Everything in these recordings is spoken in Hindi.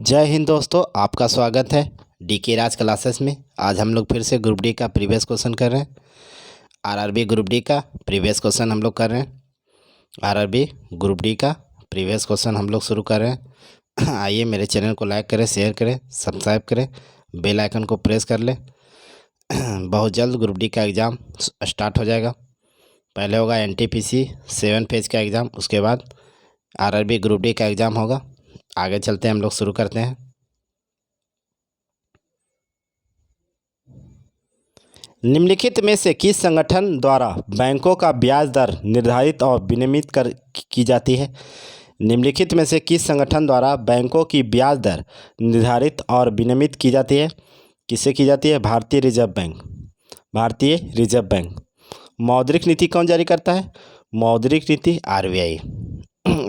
जय हिंद दोस्तों, आपका स्वागत है डीके राज क्लासेस में। आज हम लोग फिर से ग्रुप डी का प्रीवियस क्वेश्चन कर रहे हैं। आरआरबी ग्रुप डी का प्रीवियस क्वेश्चन हम लोग कर रहे हैं। आरआरबी ग्रुप डी का प्रीवियस क्वेश्चन हम लोग शुरू कर रहे हैं। आइए मेरे चैनल को लाइक करें, शेयर करें, सब्सक्राइब करें, बेल आइकन को प्रेस कर लें। बहुत जल्द ग्रुप डी का एग्ज़ाम स्टार्ट हो जाएगा। पहले होगा एनटीपीसी 7 फेज का एग्ज़ाम, उसके बाद आरआरबी ग्रुप डी का एग्ज़ाम होगा। आगे चलते हैं, हम लोग शुरू करते हैं। निम्नलिखित में से किस संगठन द्वारा बैंकों का ब्याज दर निर्धारित और विनियमित की जाती है? निम्नलिखित में से किस संगठन द्वारा बैंकों की ब्याज दर निर्धारित और विनियमित की जाती है? किससे की जाती है? भारतीय रिजर्व बैंक। भारतीय रिजर्व बैंक। मौद्रिक नीति कौन जारी करता है? मौद्रिक नीति आरबीआई।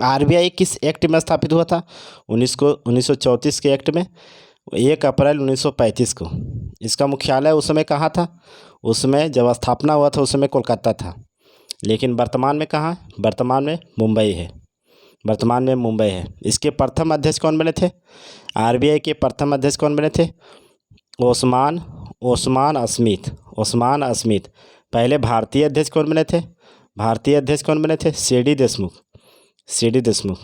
आरबीआई किस एक्ट में स्थापित हुआ था? 1934 के एक्ट में, 1 अप्रैल 1935 को। इसका मुख्यालय उस समय कहाँ था? उसमें जब स्थापना हुआ था उस समय कोलकाता था, लेकिन वर्तमान में कहाँ? वर्तमान में मुंबई है। वर्तमान में मुंबई है। इसके प्रथम अध्यक्ष कौन बने थे? आरबीआई के प्रथम अध्यक्ष कौन बने थे? ओस्मान स्मिथ। ओस्मान स्मिथ। पहले भारतीय अध्यक्ष कौन बने थे? भारतीय अध्यक्ष कौन बने थे? CD Deshmukh. CD Deshmukh.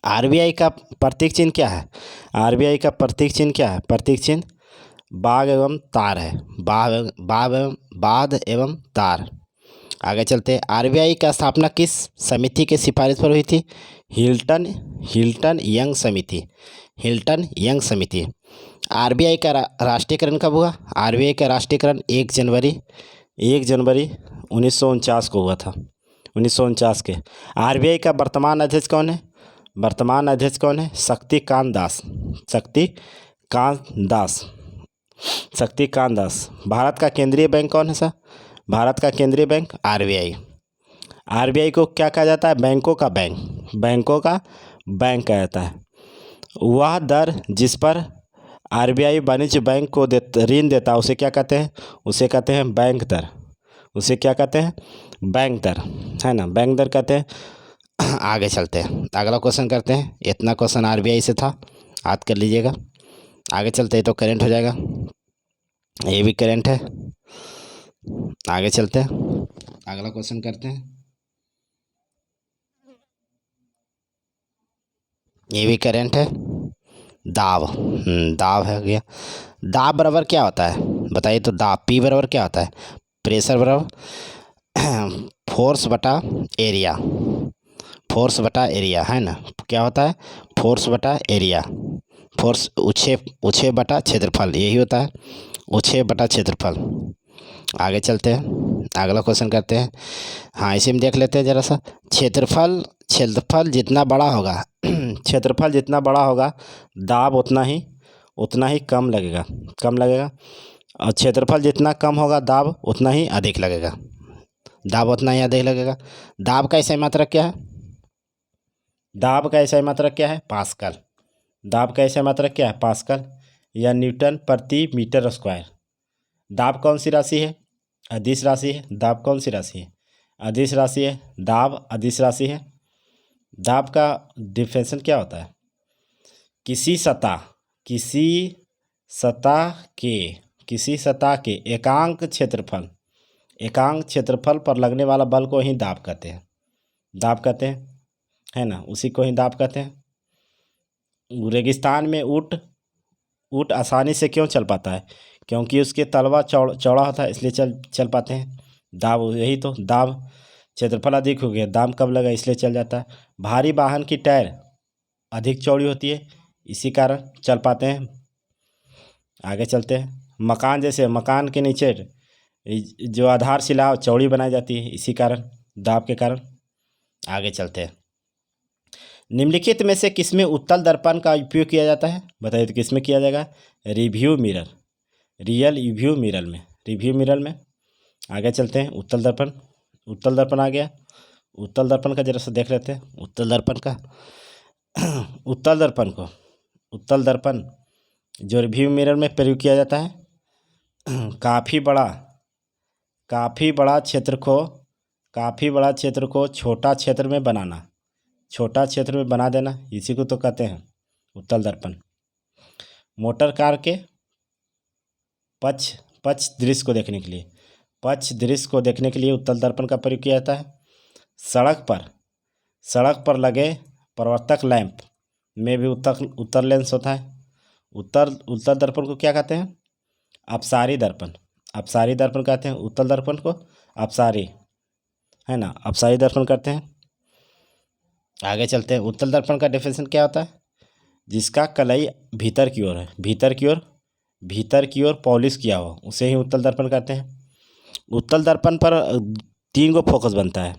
RBI का प्रतीक चिन्ह क्या है? आरबीआई का प्रतीक चिन्ह क्या है? प्रतीक चिन्ह बाघ एवं तार है। बाघ एवं तार। आगे चलते हैं। आरबीआई का स्थापना किस समिति के सिफारिश पर हुई थी? हिल्टन यंग समिति। हिल्टन यंग समिति। आरबीआई का राष्ट्रीयकरण कब हुआ? आरबीआई का राष्ट्रीयकरण 1 जनवरी 1949 को हुआ था। 1949 के। आरबीआई का वर्तमान अध्यक्ष कौन है? वर्तमान अध्यक्ष कौन है? शक्तिकांत दास। शक्तिकांत दास। भारत का केंद्रीय बैंक कौन है सर? भारत का केंद्रीय बैंक आरबीआई। आरबीआई को क्या कहा जाता है? बैंकों का बैंक। बैंकों का बैंक कहा जाता है। वह दर जिस पर आरबीआई वाणिज्य बैंक को ऋण देता है उसे क्या कहते हैं? उसे कहते हैं बैंक दर। उसे क्या कहते हैं? बैंक दर, है ना, बैंक दर कहते हैं। आगे चलते हैं, अगला क्वेश्चन करते हैं। इतना क्वेश्चन आरबीआई से था, याद कर लीजिएगा। आगे चलते हैं तो करेंट हो जाएगा, ये भी करेंट है। आगे चलते हैं, अगला क्वेश्चन करते हैं। ये भी करेंट है। दाब। दाब है गया। दाब बराबर क्या होता है बताइए तो? दाब पी बराबर क्या होता है? प्रेशर बराबर फोर्स बटा एरिया। फोर्स बटा एरिया, है ना। क्या होता है? फोर्स बटा एरिया। फोर्स उछे बटा क्षेत्रफल, यही होता है, उछे बटा क्षेत्रफल। आगे चलते हैं, अगला क्वेश्चन करते हैं। हाँ, इसी में देख लेते हैं ज़रा सा। क्षेत्रफल जितना बड़ा होगा क्षेत्रफल जितना बड़ा होगा दाब उतना ही कम लगेगा। और क्षेत्रफल जितना कम होगा दाब उतना ही अधिक लगेगा। दाब उतना ही अधिक लगेगा। दाब का सही मात्रक क्या है? दाब का सही मात्रक क्या है? पास्कल। दाब का सही मात्रक क्या है? पास्कल या न्यूटन प्रति मीटर स्क्वायर। दाब कौन सी राशि है? अदिश राशि है। दाब कौन सी राशि है? अदिश राशि है। दाब अदिश राशि है। दाब का डिफिनेशन क्या होता है? किसी सतह के एकांक क्षेत्रफल पर लगने वाला बल को ही दाब कहते हैं। दाब कहते हैं, है ना, उसी को ही दाब कहते हैं। रेगिस्तान में ऊँट आसानी से क्यों चल पाता है? क्योंकि उसके तलवा चौड़ा होता है, इसलिए चल पाते हैं। दाब यही तो, दाब क्षेत्रफल अधिक हो गया, दाब कब लगा, इसलिए चल जाता है। भारी वाहन की टायर अधिक चौड़ी होती है, इसी कारण चल पाते हैं। आगे चलते हैं। मकान, जैसे मकान के नीचे जो आधारशिला चौड़ी बनाई जाती है, इसी कारण, दाब के कारण। आगे चलते हैं। निम्नलिखित में से किसमें उत्तल दर्पण का उपयोग किया जाता है? बताइए तो किसमें किया जाएगा? रिव्यू मिरर, रिव्यू मिरर में। आगे चलते हैं। उत्तल दर्पण आ गया। उत्तल दर्पण का जरा सा देख लेते हैं। उत्तल दर्पण जो रिव्यू मिरर में प्रयोग किया जाता है, काफ़ी बड़ा क्षेत्र को छोटा क्षेत्र में बना देना, इसी को तो कहते हैं उत्तल दर्पण। मोटर कार के पक्ष दृश्य को देखने के लिए, पक्ष दृश्य को देखने के लिए उत्तल दर्पण का प्रयोग किया जाता है। सड़क पर लगे प्रवर्तक लैंप में भी उत्तल लेंस होता है। उत्तल दर्पण को क्या कहते हैं? अपसारी दर्पण। अपसारी दर्पण कहते हैं उत्तल दर्पण को, अपसारी, है ना, अपसारी दर्पण कहते हैं। आगे चलते हैं। उत्तल दर्पण का डेफिनेशन क्या होता है? जिसका कलई भीतर की ओर है, भीतर की ओर पॉलिश किया हो, उसे ही उत्तल दर्पण कहते हैं। उत्तल दर्पण पर 3 गो फोकस बनता है।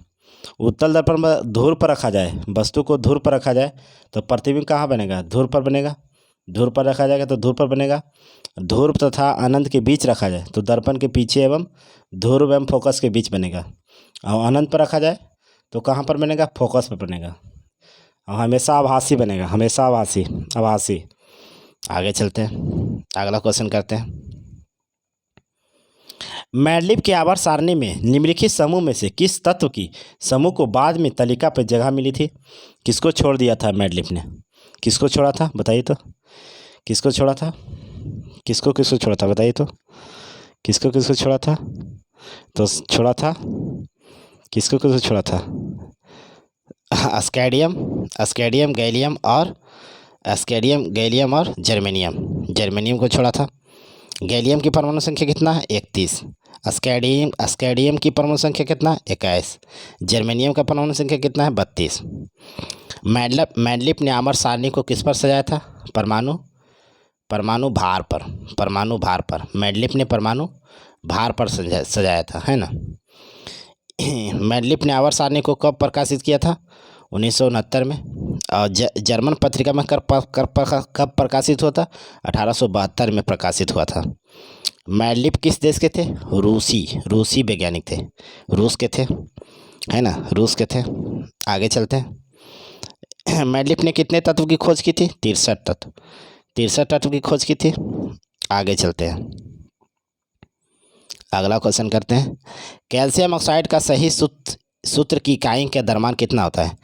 उत्तल दर्पण पर धूर पर रखा जाए, वस्तु को धूर पर रखा जाए तो प्रतिबिंब कहाँ बनेगा? धूर पर बनेगा। धूर पर रखा जाएगा तो धूर पर बनेगा। धूर तथा अनंत के बीच रखा जाए तो दर्पण के पीछे एवं धूर एवं फोकस के बीच बनेगा। और अनंत पर रखा जाए तो कहाँ पर बनेगा? फोकस पर बनेगा। और हमेशा आभासी बनेगा, हमेशा आभासी। आगे चलते हैं, अगला क्वेश्चन करते हैं। मैंडलीव की आवर्त सारणी में निम्नलिखित समूह में से किस तत्व की समूह को बाद में तालिका पर जगह मिली थी? किसको छोड़ दिया था मैंडलीव ने? किसको छोड़ा था बताइए तो? किसको छोड़ा था? किसको छोड़ा था बताइए तो? किसको छोड़ा था? तो छोड़ा था, किसको छोड़ा था? अस्केडियम गैलियम और जर्मेनियम को छोड़ा था। गैलियम की परमाणु संख्या कितना है? 31। अस्केडियम की परमाणु संख्या कितना है? 21। जर्मेनियम का परमाणु संख्या कितना है? 32। मैंडलीव ने आवर्त सारणी को किस पर सजाया था? परमाणु भार पर। मैंडलीव ने परमाणु भार पर सजाया था, है ना। मैंडलीव ने आवर्त सारणी को कब प्रकाशित किया था? 1969 में। और जर्मन पत्रिका में कब प्रकाशित हुआ था? 1872 में प्रकाशित हुआ था। मैंडलीव किस देश के थे? रूसी वैज्ञानिक थे, रूस के थे, है ना, रूस के थे। आगे चलते हैं। मैंडलीव ने कितने तत्व की खोज की थी? 63 तत्व की खोज की थी। आगे चलते हैं, अगला क्वेश्चन करते हैं। कैल्शियम ऑक्साइड का सही सूत्र की इकाई के द्रव्यमान कितना होता है?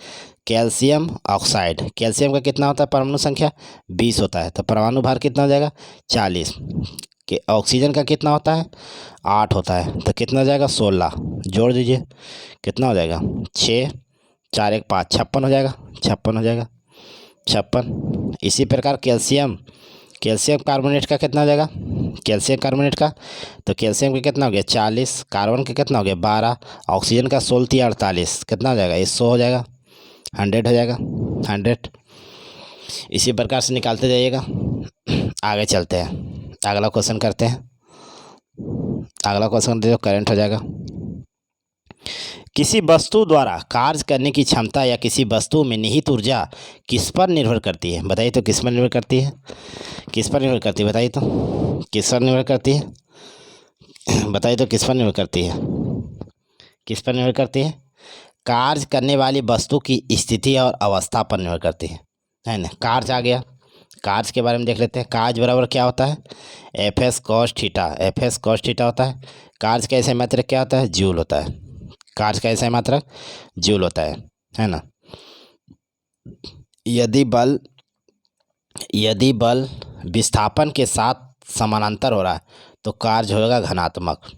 कैल्शियम का कितना होता है? परमाणु संख्या 20 होता है, तो परमाणु भार कितना हो जाएगा? 40। कि ऑक्सीजन का कितना होता है? 8 होता है, तो कितना हो जाएगा? 16। जोड़ दीजिए, कितना हो जाएगा? 6 4 1 5 56 हो जाएगा। 56। इसी प्रकार कैल्शियम कार्बोनेट का कितना हो जाएगा? कैल्शियम कार्बोनेट का, तो कैल्शियम का कितना हो गया? 40। कार्बन का कितना हो गया? 12। ऑक्सीजन का 16 48, कितना हो जाएगा? ये 100 हो जाएगा, 100 हो जाएगा, 100। इसी प्रकार से निकालते जाइएगा। आगे चलते हैं, अगला क्वेश्चन करते हैं। अगला क्वेश्चन जो करंट हो जाएगा। किसी वस्तु द्वारा कार्य करने की क्षमता या किसी वस्तु में निहित ऊर्जा किस पर निर्भर करती है? बताइए तो, किस पर निर्भर करती है? किस पर निर्भर करती है बताइए तो? किस पर निर्भर करती है? बताइए तो, किस पर निर्भर करती है? किस पर निर्भर करती है? कार्य करने वाली वस्तु की स्थिति और अवस्था पर निर्भर करती है ना। कार्य आ गया, कार्य के बारे में देख लेते हैं। कार्य बराबर क्या होता है? Fs cos थीटा होता है। कार्य का ऐसा मात्रक क्या होता है? जूल होता है। कार्य का ऐसा मात्रक जूल होता है ना। यदि बल विस्थापन के साथ समानांतर हो रहा है तो कार्य होगा घनात्मक।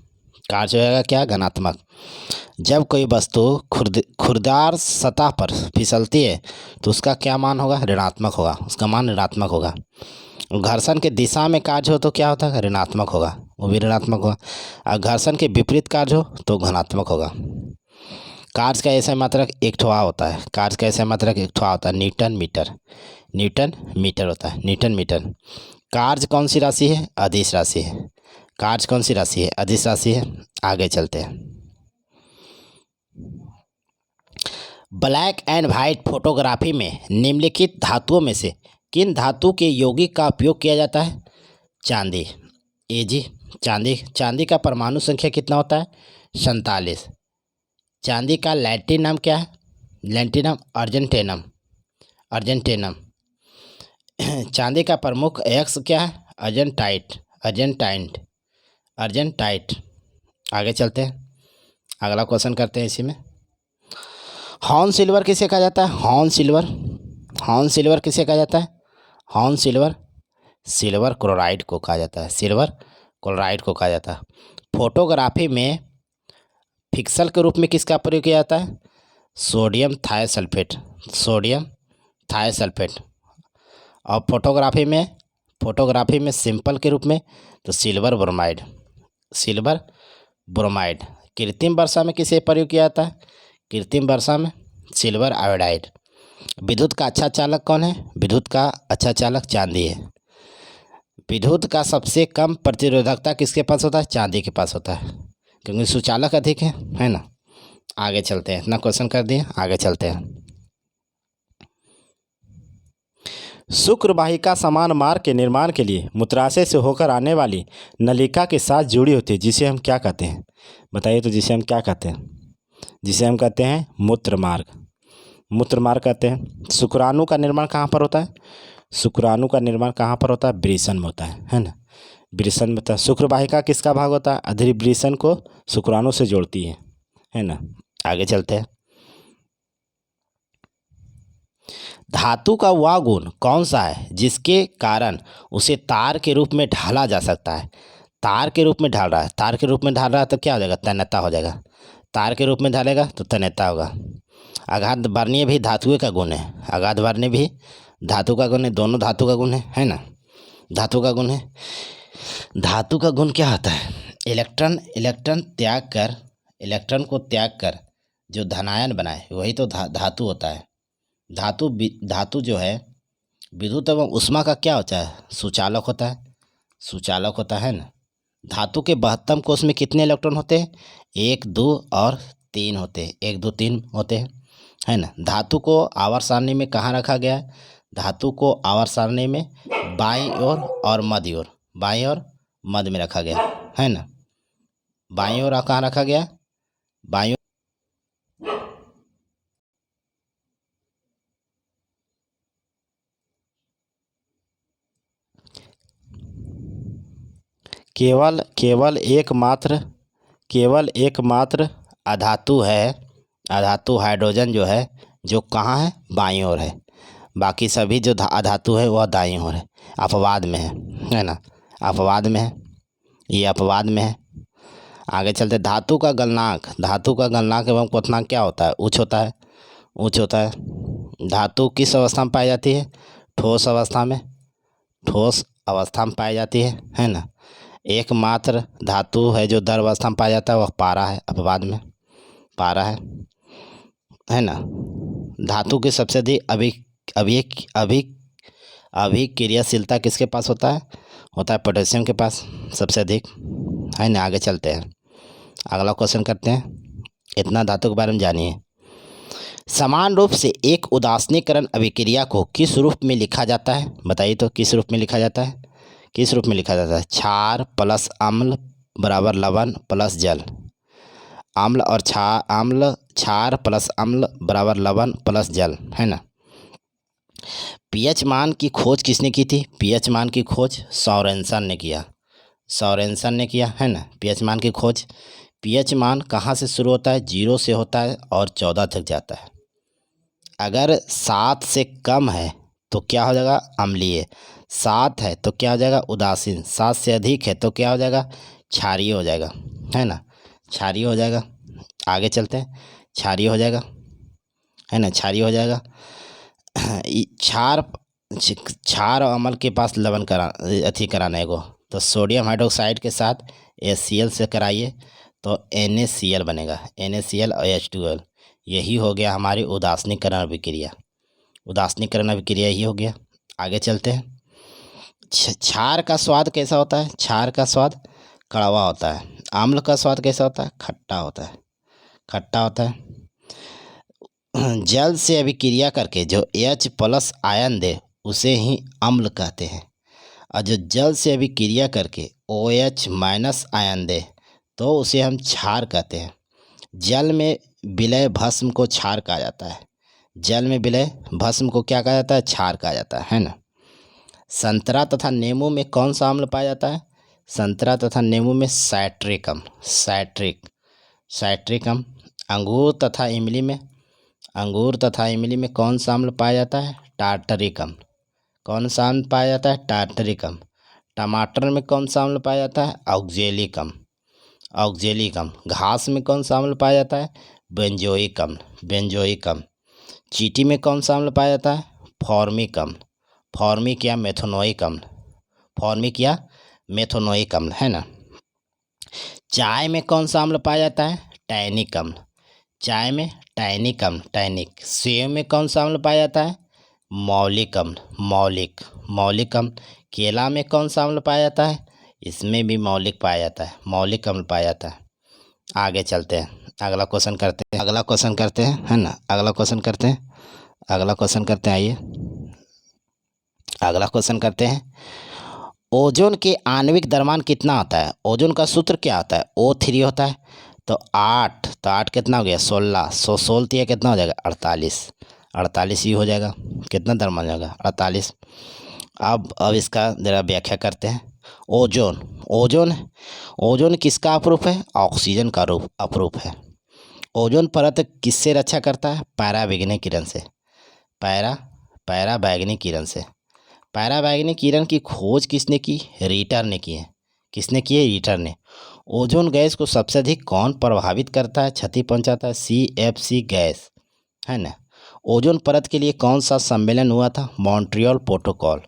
कार्य होगा क्या? घनात्मक। जब कोई वस्तु खुरदार सतह पर फिसलती है तो उसका क्या मान होगा? ऋणात्मक होगा, उसका मान ऋणात्मक होगा। घर्षण के दिशा में कार्य हो तो क्या होता है? ऋणात्मक होगा, वो भी ऋणात्मक होगा। और घर्षण के विपरीत कार्य हो तो धनात्मक होगा। कार्य का ऐसा मात्रक एक ठोआ होता है। कार्य का ऐसा मात्रक एक ठोआ होता है, न्यूटन मीटर होता है, न्यूटन मीटर। कार्य कौन सी राशि है? अदिश राशि है। कार्य कौन सी राशि है? अदिश राशि है। आगे चलते हैं। ब्लैक एंड वाइट फोटोग्राफी में निम्नलिखित धातुओं में से किन धातु के यौगिक का उपयोग किया जाता है? चांदी। जी, चांदी का परमाणु संख्या कितना होता है? 47। चांदी का लैटिन नाम क्या है? लैटिन नाम अर्जेंटेनम। चांदी का प्रमुख अयस्क क्या है? अर्जेंटाइट। आगे चलते हैं, अगला क्वेश्चन करते हैं इसी में। हॉर्न सिल्वर किसे कहा जाता है? हॉर्न सिल्वर किसे कहा जाता है? हॉर्न सिल्वर, सिल्वर क्लोराइड को कहा जाता है, सिल्वर क्लोराइड को कहा जाता है। फोटोग्राफी में पिक्सल के रूप में किसका प्रयोग किया जाता है? Sodium thiosulphate, sodium thiosulphate. और फोटोग्राफी में सिंपल के रूप में तो सिल्वर ब्रोमाइड, सिल्वर ब्रोमाइड। कृत्रिम वर्षा में किसे प्रयोग किया जाता है? कृत्रिम वर्षा में सिल्वर आयोडाइड। विद्युत का अच्छा चालक कौन है? विद्युत का अच्छा चालक चांदी है। विद्युत का सबसे कम प्रतिरोधकता किसके पास होता है? चांदी के पास होता है, क्योंकि सुचालक अधिक है ना। आगे चलते हैं, इतना क्वेश्चन कर दिए, आगे चलते हैं। शुक्र वाहिका समान मार्ग के निर्माण के लिए मूत्राशय से होकर आने वाली नलिका के साथ जुड़ी होती है, जिसे हम क्या कहते हैं? बताइए तो, जिसे हम क्या कहते हैं? जिसे हम कहते हैं मूत्र मार्ग, मूत्र मार्ग कहते हैं। शुक्राणु का निर्माण कहाँ पर होता है? शुक्राणु का निर्माण कहाँ पर होता है? वृषण में होता है ना, वृषण में होता है। शुक्र वाहिका किसका भाग होता है? अधिवृषण को शुक्राणु से जोड़ती है ना। आगे चलते हैं। धातु का वह गुण कौन सा है जिसके कारण उसे तार के रूप में ढाला जा सकता है? तार के रूप में ढाल रहा है, तार के रूप में ढाल रहा है तो क्या हो जाएगा? तन्यता हो जाएगा। तार के रूप में ढालेगा तो तन्यता होगा। आघात वर्णीय भी धातु का गुण है, आघात वर्णीय भी धातु का गुण है, दोनों धातु का गुण है ना, धातु का गुण है। धातु का गुण क्या होता है? इलेक्ट्रॉन को त्याग कर जो धनायन बनाए वही तो धातु होता है। धातु जो है विद्युत एवं ऊष्मा का क्या होता है? सुचालक होता है, सुचालक होता है ना। धातु के 72 कोष में कितने इलेक्ट्रॉन होते हैं? 1, 2 और 3 होते हैं, 1, 2, 3 होते हैं, है ना। धातु को आवर्त सारणी में कहाँ रखा गया है? धातु को आवर्त सारणी में बाईं ओर और मध्य ओर, बाईं और मध्य में रखा गया है ना। बाईं ओर कहाँ रखा गया? बाईं। केवल एकमात्र अधातु है, अधातु हाइड्रोजन जो है, जो कहाँ है? बाईं ओर है। बाकी सभी जो अधातु है वह दाईं ओर है, अपवाद में है ना, अपवाद में है, ये अपवाद में है। आगे चलते। धातु का गलनांक एवं क्वथनांक क्या होता है? उच्च होता है, उच्च होता है। धातु किस अवस्था में पाई जाती है? ठोस अवस्था में, ठोस अवस्था में पाई जाती है ना। एकमात्र धातु है जो द्रव अवस्था में पाया जाता है वह पारा है, अपवाद में पारा है ना। धातु की सबसे अधिक अभिक्रियाशीलता किसके पास होता है? पोटेशियम के पास सबसे अधिक, है ना। आगे चलते हैं, अगला क्वेश्चन करते हैं। इतना धातु के बारे में जानिए। समान रूप से एक उदासीनीकरण अभिक्रिया को किस रूप में लिखा जाता है? बताइए तो, किस रूप में लिखा जाता है? किस रूप में लिखा जाता है? क्षार प्लस अम्ल बराबर लवण प्लस जल। क्षार प्लस अम्ल बराबर लवण प्लस जल, है ना। पीएच मान की खोज किसने की थी? पीएच मान की खोज सोरेनसन ने किया, सोरेनसन ने किया, है ना। पीएच मान की खोज। पीएच मान कहाँ से शुरू होता है? 0 से होता है और 14 तक जाता है। अगर 7 से कम है तो क्या हो जाएगा? अम्लीय। 7 है तो क्या हो जाएगा? उदासीन। 7 से अधिक है तो क्या हो जाएगा? क्षारीय हो जाएगा, है ना, क्षारीय हो जाएगा। आगे चलते हैं, क्षारीय हो जाएगा, है ना, क्षारीय हो जाएगा। क्षार और अम्ल के पास लवण कराना है को, तो सोडियम हाइड्रोक्साइड के साथ HCl से कराइए तो NaCl बनेगा, NaCl और H2L। यही हो गया हमारी उदासीनीकरण अभिक्रिया, उदासीनीकरण अभिक्रिया यही हो गया। आगे चलते हैं। क्षार का स्वाद कैसा होता है? क्षार का स्वाद कड़वा होता है। अम्ल का स्वाद कैसा होता है? खट्टा होता है, खट्टा होता है। जल से अभिक्रिया करके जो H+ आयन दे उसे ही अम्ल कहते हैं, और जो जल से अभिक्रिया करके OH- आयन दे तो उसे हम क्षार कहते हैं। जल में विलय भस्म को क्षार कहा जाता है, जल में विलय भस्म को क्या कहा जाता है? क्षार कहा जाता है ना। संतरा तथा नींबू में कौन सा अम्ल पाया जाता है? संतरा तथा नींबू में साइट्रिक अम्ल, साइट्रिक अम्ल। अंगूर तथा इमली में कौन सा अम्ल पाया जाता है? टार्टरिक अम्ल, कौन सा अम्ल पाया जाता है? टार्टरिक अम्ल। टमाटर में कौन सा अम्ल पाया जाता है? ऑक्जेलिक अम्ल। ऑक्जेलिक अम्ल। घास में कौन सा अम्ल पाया जाता है? बेंजोइक अम्ल। बेंजोइक अम्ल। चींटी में कौन सा अम्ल पाया जाता है? फॉर्मिक अम्ल। फॉर्मिक या मेथोनोइक अम्ल। फॉर्मिक या मेथोनोइक अम्ल, है ना। चाय में कौन सा अम्ल पाया जाता है? टैनिक अम्ल। चाय में टैनिक अम्ल, टैनिक। सेब में कौन सा अम्ल पाया जाता है? मौलिक अम्ल। मौलिक, मौलिक अम्ल। केला में कौन सा अम्ल पाया जाता है? इसमें भी मौलिक पाया जाता है, मौलिक अम्ल पाया जाता है। आगे चलते हैं, अगला क्वेश्चन करते हैं, अगला क्वेश्चन करते हैं, है ना। अगला क्वेश्चन करते हैं, अगला क्वेश्चन करते हैं। आइए अगला क्वेश्चन करते हैं। ओजोन के आणविक द्रव्यमान कितना होता है? ओजोन का सूत्र क्या होता है? O3 होता है। तो 8, तो 8 कितना हो गया? 16। 16 कितना हो जाएगा? 48। 48 ही हो जाएगा। कितना द्रव्यमान हो जाएगा? 48। अब इसका ज़रा व्याख्या करते हैं। ओजोन, ओजोन, ओजोन किसका अपरूप है? ऑक्सीजन का रूप अपरूप है। ओजोन परत किससे रक्षा करता है? पराबैंगनी किरण से। पराबैंगनी किरण से। पराबैंगनी किरण की खोज किसने की? रीटर ने की है। किसने की है? रीटर ने। ओजोन गैस को सबसे अधिक कौन प्रभावित करता है, क्षति पहुंचाता है? CFC गैस, है ना। ओजोन परत के लिए कौन सा सम्मेलन हुआ था? Montreal protocol.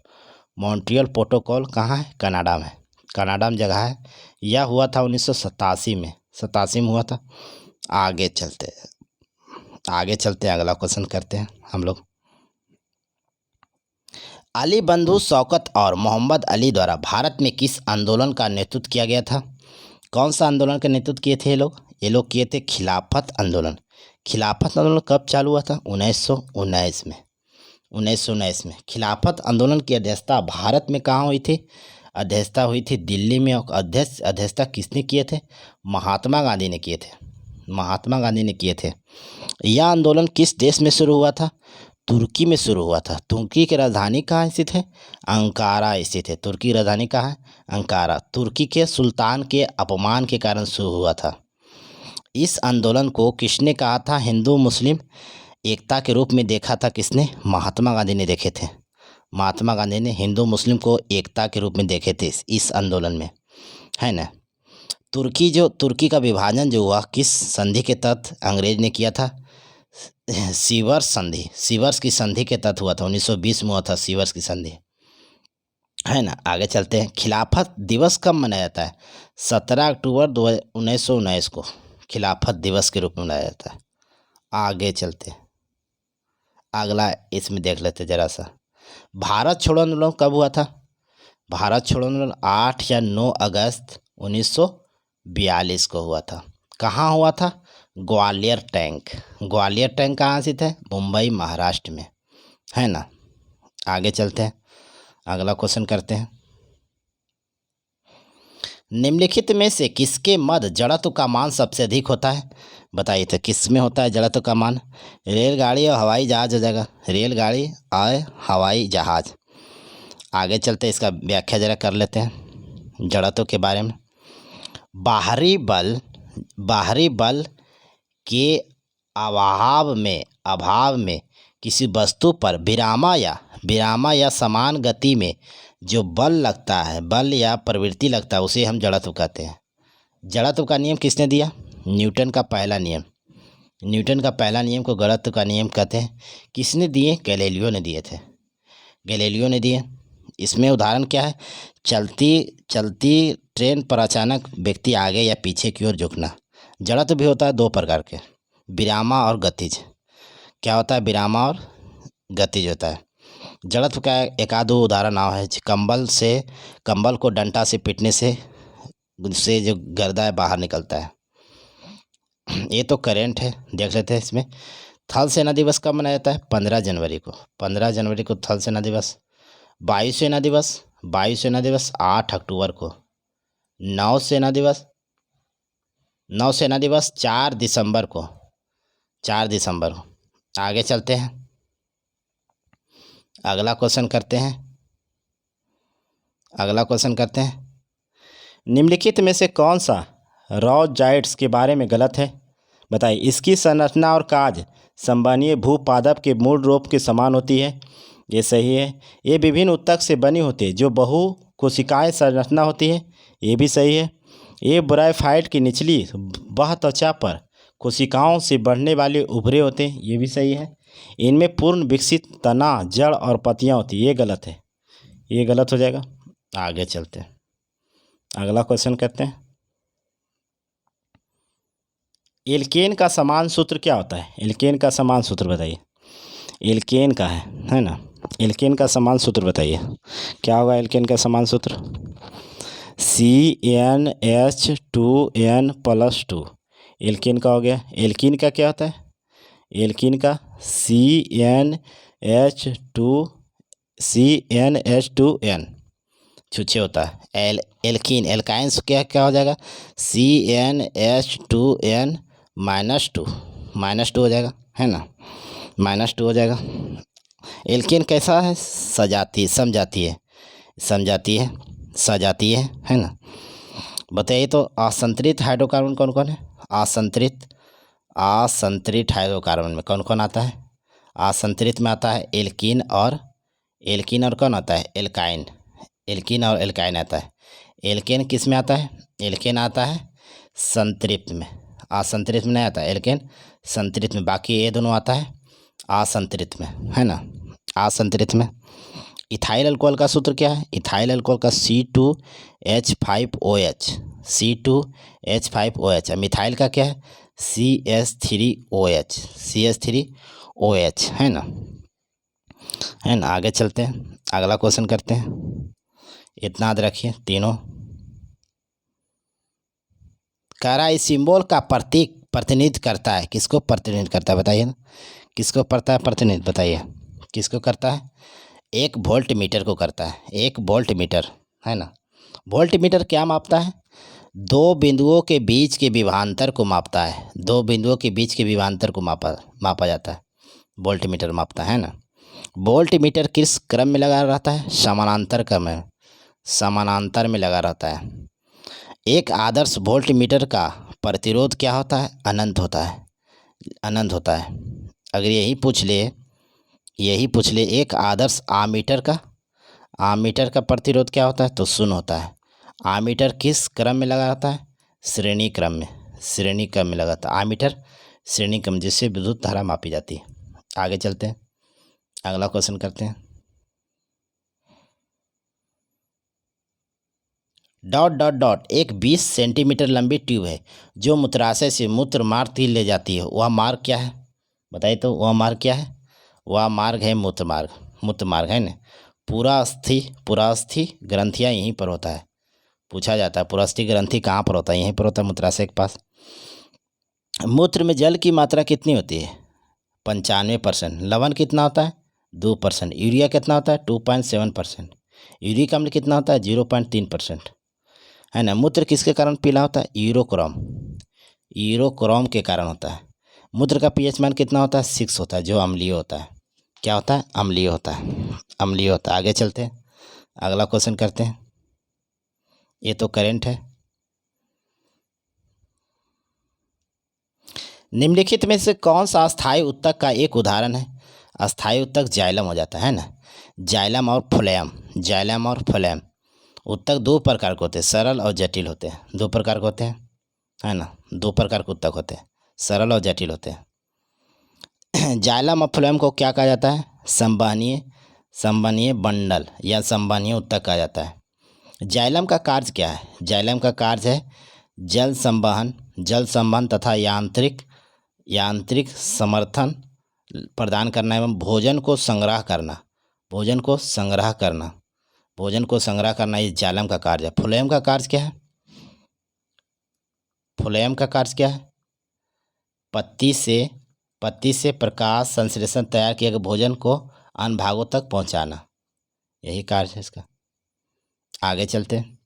मॉन्ट्रियल प्रोटोकॉल कहाँ है? कनाडा में। कनाडा में जगह है। यह हुआ था 1987 में। 87 में हुआ था। आगे चलते हैं, अगला क्वेश्चन करते हैं हम लोग। अली बंधु शौकत और मोहम्मद अली द्वारा भारत में किस आंदोलन का नेतृत्व किया गया था? कौन सा आंदोलन का नेतृत्व किए थे ये लोग? किए थे खिलाफत आंदोलन। खिलाफत आंदोलन कब चालू हुआ था? 1919 में। 1919 में खिलाफत आंदोलन की अध्यक्षता भारत में कहाँ हुई थी? अध्यक्षता हुई थी दिल्ली में। और अध्यक्षता किसने किए थे? महात्मा गांधी ने किए थे। महात्मा गांधी ने किए थे। यह आंदोलन किस देश में शुरू हुआ था? तुर्की में शुरू हुआ था। तुर्की की राजधानी कहाँ स्थित है? अंकारा स्थित है। तुर्की की राजधानी कहाँ है? अंकारा। तुर्की के सुल्तान के अपमान के कारण शुरू हुआ था। इस आंदोलन को किसने कहा था हिंदू मुस्लिम एकता के रूप में देखा था? किसने? महात्मा गांधी ने देखे थे। महात्मा गांधी ने हिंदू मुस्लिम को एकता के रूप में देखे थे इस आंदोलन में, है ना। तुर्की का विभाजन जो हुआ किस संधि के तहत अंग्रेज ने किया था? सीवर्स संधि। सीवर्स की संधि के तहत हुआ था। 1920 में हुआ था सीवर्स की संधि, है ना। आगे चलते हैं। खिलाफत दिवस कब मनाया जाता है? 17 अक्टूबर 1919 को खिलाफत दिवस के रूप में मनाया जाता है। आगे चलते हैं, अगला इसमें देख लेते जरा सा। भारत छोड़ो आंदोलन कब हुआ था? भारत छोड़ो आंदोलन 8 या 9 अगस्त 1942 को हुआ था। कहाँ हुआ था? ग्वालियर टैंक। ग्वालियर टैंक कहाँ स्थित है? मुंबई, महाराष्ट्र में, है ना। आगे चलते हैं, अगला क्वेश्चन करते हैं। निम्नलिखित में से किसके मध्य जड़त्व का मान सबसे अधिक होता है? बताइए तो किस में होता है जड़त्व का मान? रेलगाड़ी और हवाई जहाज हो जाएगा। रेलगाड़ी और हवाई जहाज। आगे चलते इसका व्याख्या जरा कर लेते हैं जड़त्व के बारे में। बाहरी बल के अभाव में किसी वस्तु पर विरामा या समान गति में जो बल लगता है, बल या प्रवृत्ति लगता है, उसे हम जड़त्व कहते हैं। जड़त्व का नियम किसने दिया? न्यूटन का पहला नियम। न्यूटन का पहला नियम को जड़त्व का नियम कहते हैं। किसने दिए? गैलीलियो ने दिए थे। गैलीलियो ने दिए। इसमें उदाहरण क्या है? चलती ट्रेन पर अचानक व्यक्ति आगे या पीछे की ओर झुकना। जड़त्व भी होता है 2 प्रकार के, विरामा और गतिज। क्या होता है? विरामा और गतिज होता है। जड़त्व का एक आध उदाहरण नाव है। कंबल को डंडा से पीटने से जो गर्दा है बाहर निकलता है। ये तो करंट है, देख लेते हैं इसमें। थल सेना दिवस कब मनाया जाता है? 15 जनवरी को। 15 जनवरी को थल सेना दिवस। वायुसेना दिवस 8 अक्टूबर को। नौसेना दिवस 4 दिसंबर को। 4 दिसंबर को। आगे चलते हैं, अगला क्वेश्चन करते हैं। निम्नलिखित में से कौन सा रॉजाइट्स के बारे में गलत है? बताइए। इसकी संरचना और कार्य संवहनीय भूपादप के मूल रूप के समान होती है। ये सही है। ये विभिन्न ऊतक से बनी होती है जो बहु कोशिकाएं संरचना होती है। ये भी सही है। ये ब्रायोफाइट की निचली वह त्वचा पर कोशिकाओं से बढ़ने वाले उभरे होते हैं। ये भी सही है। इनमें पूर्ण विकसित तना, जड़ और पत्तियां होती है। ये गलत है, ये गलत हो जाएगा। आगे चलते हैं, अगला क्वेश्चन करते हैं। एल्केन का समान सूत्र क्या होता है? एल्केन का समान सूत्र बताइए। एल्केन का है ना, एल्केन का समान सूत्र बताइए, क्या होगा एल्केन का समान सूत्र? CnH2n+2। एल्केन का हो गया। एल्कीन का क्या होता है? एल्कीन का CnH2n छुच्छे होता है। एल्कीन, एल्काइन से क्या क्या हो जाएगा? CnH2n-2 -2 हो जाएगा, है ना, -2 हो जाएगा। एल्केन कैसा है? सजाती, समझाती है, समझाती है, सजाती है ना। बताइए तो असंतृप्त हाइड्रोकार्बन कौन कौन है? असंतृप्त हाइड्रोकार्बन में कौन कौन आता है? असंतृप्त में आता है एल्कीन और कौन आता है? एल्काइन। एल्कीन और एल्काइन आता है। एल्केन किस में आता है? एल्केन आता है संतृप्त में, असंतृप्त में नहीं आता है एल्केन, संतृप्त में। बाकी ये दोनों आता है असंतृप्त में, है ना, असंतृप्त में। इथाइल अल्कोहल का सूत्र क्या है? इथाइल अल्कोहल का C2H5OH, C2H5OH। मिथाइल का क्या है? CH3OH, CH3OH, है ना, है ना। आगे चलते हैं, अगला क्वेश्चन करते हैं। इतना याद रखिए तीनों। कारा इस सिंबल का प्रतीक प्रतिनिधित्व करता है, किसको प्रतिनिधित्व करता है बताइए ना, किसको करता है प्रतिनिधित्व बताइए, किसको करता है? एक वोल्ट मीटर को करता है, एक वोल्ट मीटर, है ना। वोल्ट मीटर क्या मापता है? दो बिंदुओं के बीच के विभवांतर को मापता है, दो बिंदुओं के बीच के विभवांतर को मापा जाता है, वोल्ट मीटर मापता है ना। वोल्ट मीटर किस क्रम में लगा रहता है? समानांतर क्रम में, समानांतर में लगा रहता है। एक आदर्श वोल्ट मीटर का प्रतिरोध क्या होता है? अनंत होता है, अनंत होता है। अगर यही पूछ ले एक आदर्श आमीटर का प्रतिरोध क्या होता है? तो शून्य होता है। आमीटर किस क्रम में लगा रहता है? श्रेणी क्रम में, श्रेणी क्रम में लगा था आमीटर, श्रेणी क्रम, जिससे विद्युत धारा मापी जाती है। आगे चलते हैं, अगला क्वेश्चन करते हैं। डॉट डॉट डॉट एक 20 सेंटीमीटर लंबी ट्यूब है जो मूत्राशय से मूत्र मार्ग तक ले जाती है, वह मार्ग क्या है? बताइए तो वह मार्ग क्या है? वह मार्ग है मूत्र मार्ग, मूत्र मार्ग, है ना। पुरास्थि ग्रंथियाँ यहीं पर होता है, पूछा जाता है पुरास्थि ग्रंथि कहाँ पर होता है? यहीं पर होता है, मूत्राशय के पास। मूत्र में जल की मात्रा कितनी होती है? 95%। लवण कितना होता है? 2%। यूरिया कितना होता है? 2.7%। यूरिक अम्ल कितना होता है? 0.3%, है ना। मूत्र किसके कारण पीला होता है? यूरोक्रोम, यूरोक्रोम के कारण होता है। मूत्र का पीएच मान कितना होता है? 6 होता है, जो अम्लीय होता है। क्या होता है? अम्लीय होता है, अम्लीय होता है। आगे चलते हैं, अगला क्वेश्चन करते हैं। ये तो करेंट है। निम्नलिखित में से कौन सा अस्थायी उत्तक का एक उदाहरण है? अस्थायी उत्तक जाइलम हो जाता है ना, जाइलम और फ्लोएम, जाइलम और फ्लोएम। उत्तक दो प्रकार के होते हैं, सरल और जटिल होते हैं, दो प्रकार के होते हैं, है ना, दो प्रकार के उत्तक होते हैं, सरल और जटिल होते हैं। जाइलम और फ्लोएम को क्या कहा जाता है? संवहनीय, संवहनीय बंडल या संवहनीय उत्तक कहा जाता है। जाइलम का कार्य क्या है? जाइलम का कार्य है जल संवहन तथा यांत्रिक समर्थन प्रदान करना एवं भोजन को संग्रह करना, भोजन को संग्रह करना, भोजन को संग्रह करना, ये जाइलम का कार्य है। फ्लोएम का कार्य क्या है? फ्लोएम का कार्य क्या है? पत्ती से प्रकाश संश्लेषण तैयार किए गए भोजन को अन्य भागों तक पहुंचाना, यही कार्य है इसका। आगे चलते हैं।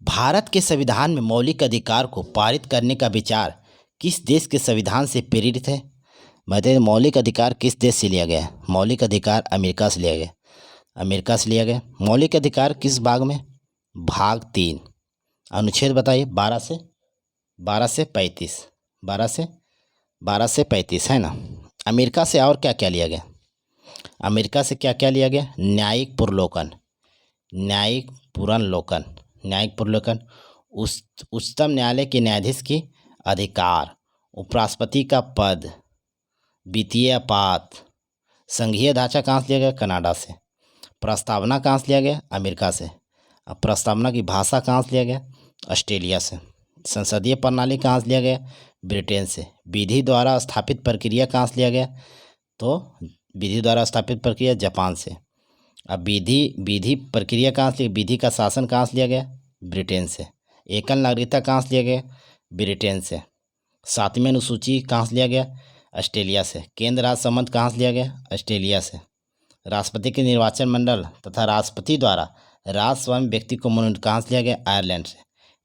भारत के संविधान में मौलिक अधिकार को पारित करने का विचार किस देश के संविधान से प्रेरित है? बताइए मौलिक अधिकार किस देश से लिया गया है? मौलिक अधिकार अमेरिका से लिया गया, अमेरिका से लिया गया। मौलिक अधिकार किस भाग में? भाग 3, अनुच्छेद बताइए। 12 से 35, 12 से 35, है ना। अमेरिका से और क्या क्या लिया गया? अमेरिका से क्या क्या लिया गया? न्यायिक पुरलोकन, न्यायिक पुनर्लोकन, न्यायिक पुनर्लोकन, उच्चतम न्यायालय के न्यायाधीश की अधिकार, उपराष्ट्रपति का पद, वित्तीय आपात, संघीय ढांचा कहाँ से लिया गया? कनाडा से। प्रस्तावना कहाँ से लिया गया? अमेरिका से। अब प्रस्तावना की भाषा कहाँ से लिया गया? ऑस्ट्रेलिया से। संसदीय प्रणाली कहाँ से लिया गया? ब्रिटेन से। विधि द्वारा स्थापित प्रक्रिया कहाँ से लिया गया? तो विधि द्वारा स्थापित प्रक्रिया जापान से। अब विधि प्रक्रिया कहाँ से, विधि का शासन कहाँ से लिया गया? ब्रिटेन से। एकल नागरिकता कहाँ से लिया गया? ब्रिटेन से। 7वीं अनुसूची कहाँ से लिया गया? ऑस्ट्रेलिया से। केंद्र राज्य संबंध कहाँ से लिया गया? ऑस्ट्रेलिया से। राष्ट्रपति के निर्वाचन मंडल तथा राष्ट्रपति द्वारा राष्ट्र स्वयं व्यक्ति को मनोनीत कहाँ से लिया गया? आयरलैंड से।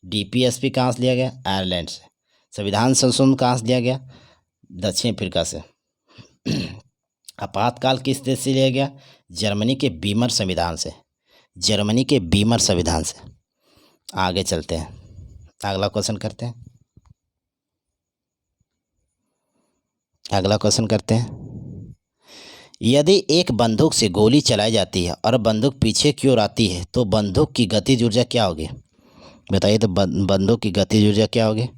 डीपीएसपी कहाँ से लिया गया? आयरलैंड से। संविधान संशोधन कहाँ से लिया गया? दक्षिण अफ्रीका से। आपातकाल किस देश से लिया गया? जर्मनी के बीमर संविधान से, जर्मनी के बीमर संविधान से। आगे चलते हैं, अगला क्वेश्चन करते हैं, अगला क्वेश्चन करते हैं। यदि एक बंदूक से गोली चलाई जाती है और बंदूक पीछे की ओर आती है तो बंदूक की गतिज ऊर्जा क्या होगी? बताइए तो बंदूक की गतिज ऊर्जा क्या होगी?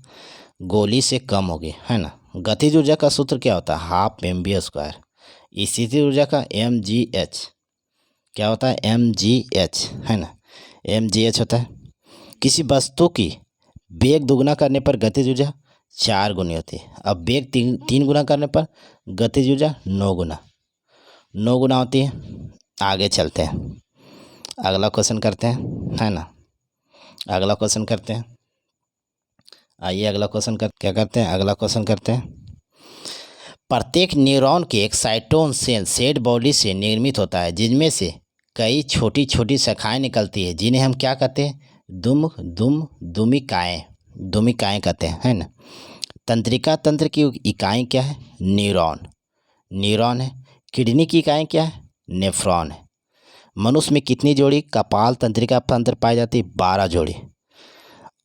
गोली से कम होगी, है ना। गतिज ऊर्जा का सूत्र क्या होता है? Half mv²। स्थितिज ऊर्जा का mgh क्या होता है? mgh, है ना, mgh होता है। किसी वस्तु की वेग दुगुना करने पर गतिज ऊर्जा 4 गुनी होती है। अब वेग 3 गुना करने पर गतिज ऊर्जा 9 गुना होती है। आगे चलते हैं, अगला क्वेश्चन करते हैं, है ना, अगला क्वेश्चन करते हैं। आइए अगला क्वेश्चन क्या करते हैं, अगला क्वेश्चन करते हैं। प्रत्येक न्यूरॉन के एक साइटोन सेल सेड बॉडी से निर्मित होता है जिनमें से कई छोटी छोटी शाखाएं निकलती है जिन्हें हम क्या कहते हैं? दुमिकाएं कहते हैं, है ना। तंत्रिका तंत्र की इकाई क्या है? न्यूरॉन है। किडनी की इकाई क्या है? नेफ्रॉन है। मनुष्य में कितनी जोड़ी कपाल तंत्रिका तंत्र पाई जाती है? 12 जोड़ी।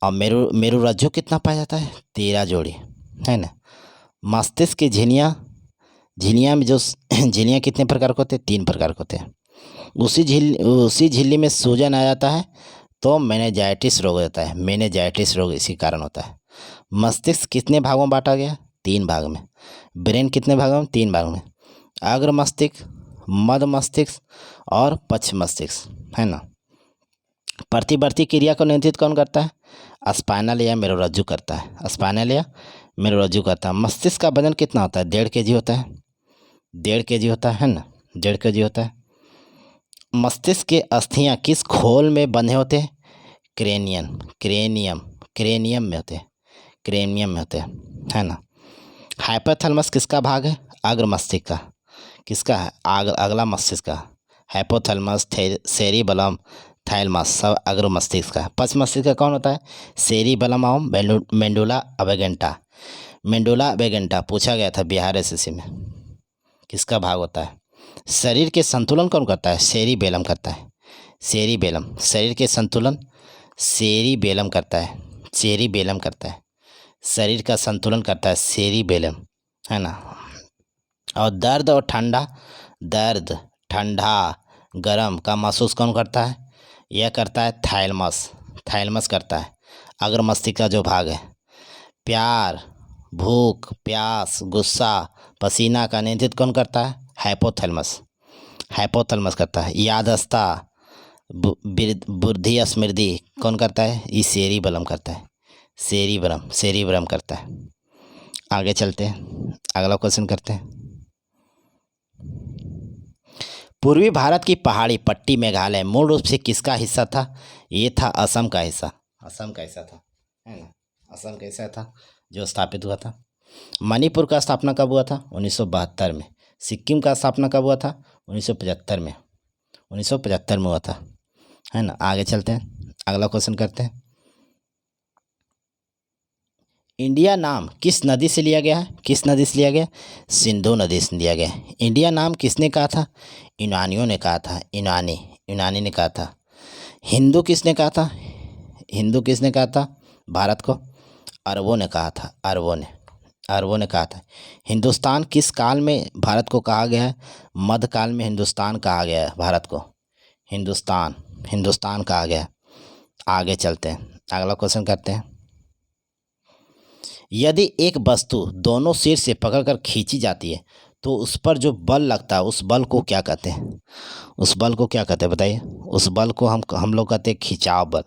और मेरुरज्जु कितना पाया जाता है? 13 जोड़ी, है ना। मस्तिष्क की झिल्लियाँ में जो झिल्लियाँ कितने प्रकार के होते हैं? 3 प्रकार के होते हैं। उसी झिल्ली में सूजन आ जाता है तो मेनिंजाइटिस रोग हो जाता है। मेनिंजाइटिस रोग इसी कारण होता है। मस्तिष्क कितने भागों में बांटा गया? 3 भाग में। ब्रेन कितने भागों में? 3 भाग में। अग्र मस्तिष्क, मध्य मस्तिष्क और पश्च मस्तिष्क, है ना। प्रतिवर्ती क्रिया को नियंत्रित कौन करता है? स्पाइनल या मेरुरज्जु करता है। स्पाइनल या मेरुरज्जु करता है। मस्तिष्क का वजन कितना होता है? 1.5 kg होता है। 1.5 kg होता है ना, 1.5 kg होता है। मस्तिष्क के अस्थियां किस खोल में बंधे होते हैं? क्रेनियम में होते हैं, क्रेनियम में होते हैं, है ना। हाइपोथैलेमस किसका भाग है? अग्र मस्तिष्क का। किसका है? अगला मस्तिष्क का। हाइपोथैलेमस, सेरिबेलम, थैलेमस सब अग्र मस्तिष्क का है। पश्च मस्तिष्क का कौन होता है? सेरिबेलम और मेंडुला अबेगेंटा। मेंडुला अबेगेंटा पूछा गया था बिहार एसएससी में, किसका भाग होता है? शरीर के संतुलन कौन करता है? सेरिबेलम करता है। सेरिबेलम, शरीर के संतुलन सेरिबेलम करता है। सेरिबेलम करता है, शरीर का संतुलन करता है सेरिबेलम, है ना। और दर्द ठंडा गरम का महसूस कौन करता है? यह करता है थैलेमस करता है। अग्र मस्तिष्क का जो भाग है। प्यार, भूख, प्यास, गुस्सा, पसीना का नियंत्रित कौन करता है? हाइपोथैलेमस करता है। याददाश्त, बुद्धि, स्मृति कौन करता है? ये सेरिबेलम करता है। सेरिबेलम करता है। आगे चलते हैं, अगला क्वेश्चन करते हैं। पूर्वी भारत की पहाड़ी पट्टी मेघालय मूल रूप से किसका हिस्सा था? ये था असम का हिस्सा। असम का हिस्सा था, है ना। असम का हिस्सा था जो स्थापित हुआ था। मणिपुर का स्थापना कब हुआ था? 1972 में। सिक्किम का स्थापना कब हुआ था? 1975 में। 1975 में हुआ था, है ना। आगे चलते हैं, अगला क्वेश्चन करते हैं। इंडिया नाम किस नदी से लिया गया है? किस नदी से लिया गया? सिंधु नदी से लिया गया। इंडिया नाम किसने कहा था? यूनानियों ने कहा था। यूनानी ने कहा था। हिंदू किसने कहा था? हिंदू किसने कहा था भारत को? अरबों ने कहा था, अरबों ने। अरबों ने कहा था। हिंदुस्तान किस काल में भारत को कहा गया है? मध्यकाल में हिंदुस्तान कहा गया है भारत को। हिंदुस्तान हिंदुस्तान कहा गया है। आगे चलते हैं, अगला क्वेश्चन करते हैं। यदि एक वस्तु दोनों सिर से पकड़कर खींची जाती है तो उस पर जो बल लगता है उस बल को क्या कहते हैं? उस बल को क्या कहते हैं बताइए? उस बल को हम लोग कहते हैं खिंचाव बल।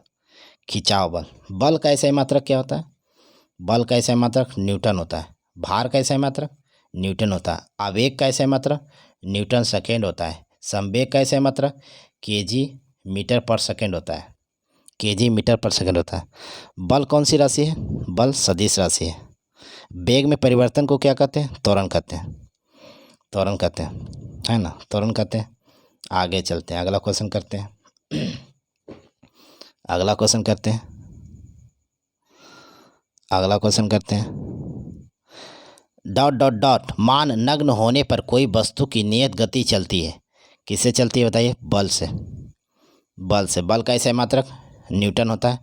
खिंचाव बल। बल का ऐसा मात्रक क्या होता है? बल का ऐसा मात्रक न्यूटन होता है। भार का ऐसा मात्रक न्यूटन होता है। आवेग का ऐसा मात्रक न्यूटन सेकेंड होता है। संवेग का ऐसा मात्रक केजी मीटर पर सेकेंड होता है। केजी मीटर पर सेकेंड होता है। बल कौन सी राशि है? बल सदिश राशि है। वेग में परिवर्तन को क्या कहते हैं? त्वरण कहते हैं। त्वरण कहते हैं, है ना, त्वरण कहते हैं। आगे चलते हैं, अगला क्वेश्चन करते हैं। अगला क्वेश्चन करते हैं। अगला क्वेश्चन करते हैं। डॉट डॉट डॉट मान नग्न होने पर कोई वस्तु की नियत गति चलती है, किससे चलती है बताइए? बल से। बल से। बल का ऐसा मात्रक न्यूटन होता है।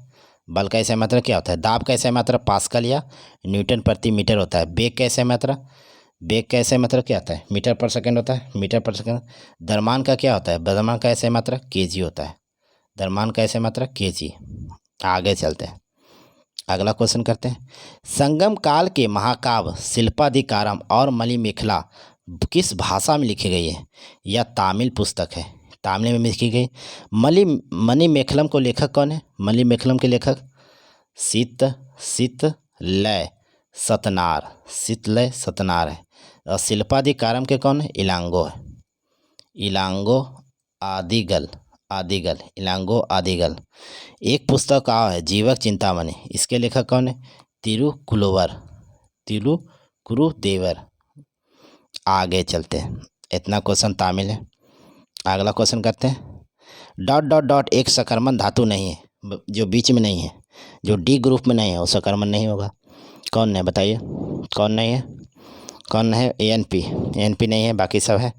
बल का ऐसा मात्रक क्या होता है? दाब का ऐसा मात्रक पास्कल या न्यूटन प्रति मीटर होता है। वेग का ऐसा मात्रक, वेग का ऐसा मात्रक क्या होता है? मीटर पर सेकंड होता है। मीटर पर सेकंड। द्रव्यमान का क्या होता है? द्रव्यमान का ऐसा मात्रक केजी होता है। द्रव्यमान का ऐसा मात्रक केजी। आगे चलते हैं, अगला क्वेश्चन करते हैं। संगम काल के महाकाव्य शिल्पाधिकारम और मणिमेखला किस भाषा में लिखी गई है? यह तामिल पुस्तक है, तामिल में लिखी गई। मणिमेखलम को लेखक कौन है? मणिमेखलम के लेखक सीत लय सतनार। शीतलय सतनार है। और शिल्पाधिकारम के कौन है? इलांगो है। इलांगो आदिगल। आदिगल, इलांगो आदिगल। एक पुस्तक और है जीवक चिंतामणि, इसके लेखक कौन है? तिरुकुलवर। तिरुकुरुदेवर। आगे चलते हैं, इतना क्वेश्चन तामिल है। अगला क्वेश्चन करते हैं। डॉट डॉट डॉट एक सकर्मक धातु नहीं है, जो बीच में नहीं है, जो डी ग्रुप में नहीं है वो सकर्मक नहीं होगा। कौन है बताइए? कौन नहीं है? कौन है? एनपी। एनपी नहीं है, बाकी सब है।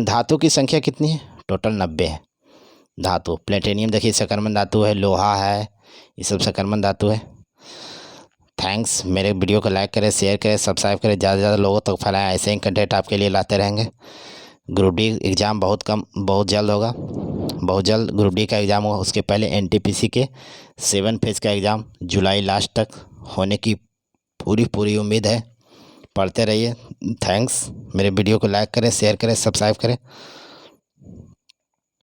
धातु की संख्या कितनी है? टोटल 90 है। धातु प्लेटिनियम देखिए सकर्मक धातु है, लोहा है, ये सब सकर्मक धातु है। थैंक्स। मेरे वीडियो को लाइक करें, शेयर करें, सब्सक्राइब करें, ज़्यादा से ज़्यादा लोगों तक फैलाएं। ऐसे ही कंटेंट आपके लिए लाते रहेंगे। ग्रुप डी एग्ज़ाम बहुत जल्द होगा, बहुत जल्द ग्रुप डी का एग्ज़ाम होगा। उसके पहले एनटीपीसी के 7 फेज़ का एग्ज़ाम जुलाई लास्ट तक होने की पूरी उम्मीद है। पढ़ते रहिए। थैंक्स। मेरे वीडियो को लाइक करें, शेयर करें, सब्सक्राइब करें।